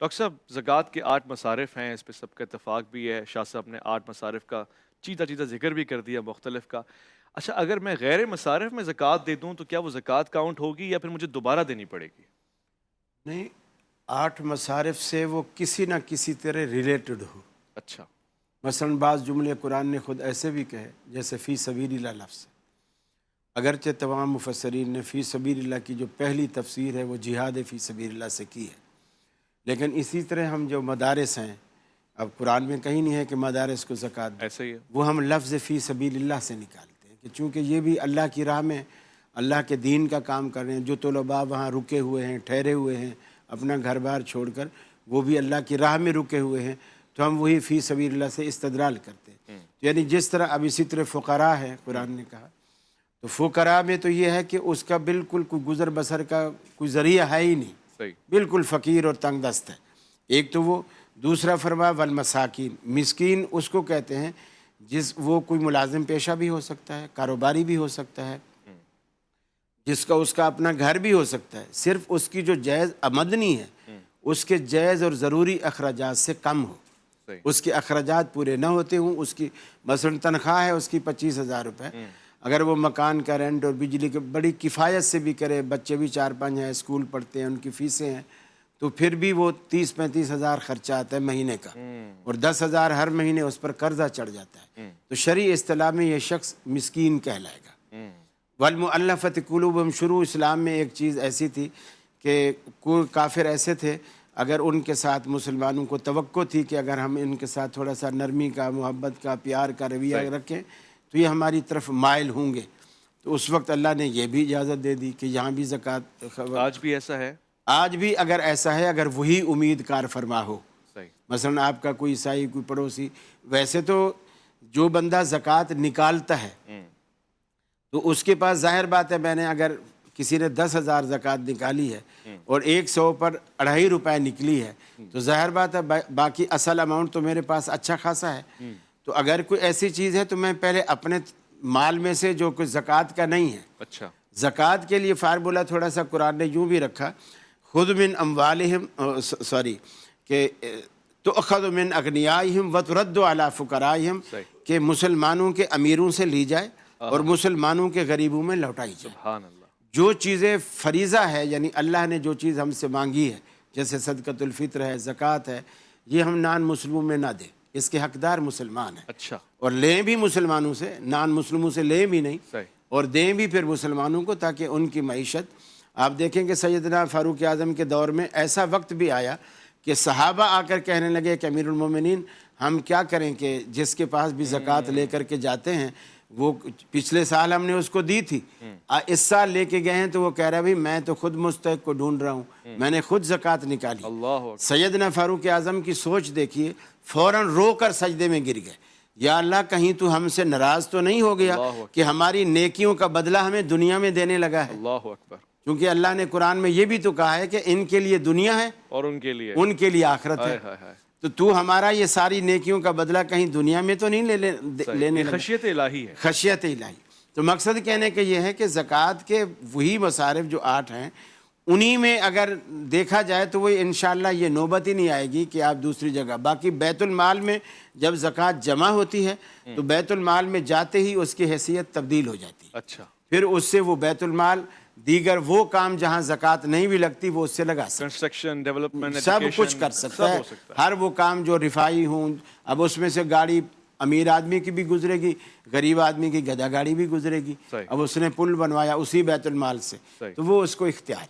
Doctor صاحب زکوٰۃ کے 8 مصارف ہیں، اس پہ سب کا اتفاق بھی ہے، شاہ صاحب نے 8 مصارف کا چیتا چیتا ذکر بھی کر دیا مختلف کا۔ اچھا، اگر میں غیر مصارف میں زکوٰۃ دے دوں تو کیا وہ زکوٰۃ کاؤنٹ ہوگی یا پھر مجھے دوبارہ دینی پڑے گی؟ نہیں، 8 مصارف سے وہ کسی نہ کسی طرح ریلیٹڈ ہو۔ اچھا، مثلا بعض جملے قرآن نے خود ایسے بھی کہے، جیسے فی سبیل اللہ لفظ، اگرچہ تمام مفسرین نے فی سبیل اللہ کی جو پہلی تفسیر ہے وہ جہاد فی سبیل اللہ سے کی ہے، لیکن اسی طرح ہم جو مدارس ہیں، اب قرآن میں کہیں نہیں ہے کہ مدارس کو زکوٰۃ دیں، ایسا ہی ہے۔ وہ ہم لفظ فی سبیل اللہ سے نکالتے ہیں کہ چونکہ یہ بھی اللہ کی راہ میں اللہ کے دین کا کام کر رہے ہیں، جو طلباء وہاں رکے ہوئے ہیں، ٹھہرے ہوئے ہیں اپنا گھر بار چھوڑ کر، وہ بھی اللہ کی راہ میں رکے ہوئے ہیں، تو ہم وہی فی سبیل اللہ سے استدلال کرتے ہیں۔ یعنی جس طرح اب اسی طرح فقراء ہے، قرآن نے کہا تو فقراء میں تو یہ ہے کہ اس کا بالکل کوئی گزر بسر کا کوئی ذریعہ ہے ہی نہیں، صحیح، بالکل فقیر اور تنگ دست ہے۔ ایک تو وہ، دوسرا فرما والمساکین، مسکین اس کو کہتے ہیں وہ کوئی ملازم پیشہ بھی ہو سکتا ہے، کاروباری بھی ہو سکتا ہے، جس کا اس کا اپنا گھر بھی ہو سکتا ہے، صرف اس کی جو جائز آمدنی ہے اس کے جائز اور ضروری اخراجات سے کم ہو، صحیح، اس کے اخراجات پورے نہ ہوتے ہوں، اس کی مثلا تنخواہ ہے اس کی 25,000 روپے، اگر وہ مکان کا رینٹ اور بجلی کے بڑی کفایت سے بھی کرے، بچے بھی 4-5 ہیں، اسکول پڑھتے ہیں، ان کی فیسیں ہیں، تو پھر بھی وہ 30-35 ہزار خرچہ آتا ہے مہینے کا، اور 10,000 ہر مہینے اس پر قرضہ چڑھ جاتا ہے، تو شرعی اصطلاح میں یہ شخص مسکین کہلائے گا۔ والمؤلفۃ قلوبہم، شروع اسلام میں ایک چیز ایسی تھی کہ کوئی کافر ایسے تھے، اگر ان کے ساتھ مسلمانوں کو توقع تھی کہ اگر ہم ان کے ساتھ تھوڑا سا نرمی کا، محبت کا، پیار کا رویہ رکھیں تو یہ ہماری طرف مائل ہوں گے، تو اس وقت اللہ نے یہ بھی اجازت دے دی کہ یہاں بھی زکوٰۃ۔ آج بھی ایسا ہے؟ آج بھی اگر ایسا ہے، اگر وہی امید کار فرما ہو، صحیح، مثلا آپ کا کوئی عیسائی، کوئی پڑوسی، ویسے تو جو بندہ زکوٰۃ نکالتا ہے تو اس کے پاس ظاہر بات ہے، میں نے اگر کسی نے 10,000 زکوٰۃ نکالی ہے اور 100 پر 2.5 روپے نکلی ہے، تو ظاہر بات ہے باقی اصل اماؤنٹ تو میرے پاس اچھا خاصا ہے، تو اگر کوئی ایسی چیز ہے تو میں پہلے اپنے مال میں سے جو کوئی زکوٰۃ کا نہیں ہے، اچھا، زکوٰۃ کے لیے فارمولہ تھوڑا سا قرآن نے یوں بھی رکھا، خذ من اموالہم، کہ تؤخذ من اغنیائہم وترد علی فقرائہم، کہ مسلمانوں کے امیروں سے لی جائے اور مسلمانوں کے غریبوں میں لوٹائی جائے۔ سبحان اللہ، جو چیزیں فریضہ ہے، یعنی اللہ نے جو چیز ہم سے مانگی ہے، جیسے صدقۃ الفطر ہے، زکوٰۃ ہے، یہ ہم نان مسلموں میں نہ دیں، اس کے حقدار مسلمان ہیں، اچھا، اور لیں بھی مسلمانوں سے، نان مسلموں سے لیں بھی نہیں، صحیح، اور دیں بھی پھر مسلمانوں کو، تاکہ ان کی معیشت۔ آپ دیکھیں کہ سیدنا فاروق اعظم کے دور میں ایسا وقت بھی آیا کہ صحابہ آ کر کہنے لگے کہ امیر المومنین ہم کیا کریں کہ جس کے پاس بھی زکوٰۃ لے کر کے جاتے ہیں، وہ پچھلے سال ہم نے اس کو دی تھی، اس سال لے کے گئے ہیں تو وہ کہہ رہا بھائی میں تو خود مستحق کو ڈھونڈ رہا ہوں، میں نے خود زکوٰۃ نکالی۔ اللہ اکبر، سیدنا فاروق اعظم کی سوچ دیکھیے، فوراً رو کر سجدے میں گر گئے، یا اللہ کہیں تو ہم سے ناراض تو نہیں ہو گیا اللہ اکبر، کہ ہماری نیکیوں کا بدلہ ہمیں دنیا میں دینے لگا ہے، اللہ اکبر، کیونکہ اللہ نے قرآن میں یہ بھی تو کہا ہے کہ ان کے لیے دنیا ہے اور ان کے لیے ان کے لیے آخرت ہے، ہائے ہائے، تو ہمارا یہ ساری نیکیوں کا بدلہ کہیں دنیا میں تو نہیں لینے لگا۔ خشیت الہی ہے، خشیت الہی۔ تو مقصد کہنے کا یہ ہے کہ زکوٰۃ کے وہی مصارف جو 8 ہیں، انہی میں اگر دیکھا جائے تو وہ انشاءاللہ یہ نوبت ہی نہیں آئے گی کہ آپ دوسری جگہ، باقی بیت المال میں جب زکوٰۃ جمع ہوتی ہے تو بیت المال میں جاتے ہی اس کی حیثیت تبدیل ہو جاتی ہے، اچھا، پھر اس سے وہ بیت المال دیگر وہ کام جہاں زکوٰۃ نہیں بھی لگتی وہ اس سے لگا سکتا ہے، کنسٹرکشن، ڈیولپمنٹ، سب کچھ کر سکتا ہے، ہر وہ کام جو رفائی ہوں، اب اس میں سے گاڑی امیر آدمی کی بھی گزرے گی، غریب آدمی کی گدھا گاڑی بھی گزرے گی، صحیح، اب اس نے پل بنوایا اسی بیت المال سے، صحیح، تو وہ اس کو اختیار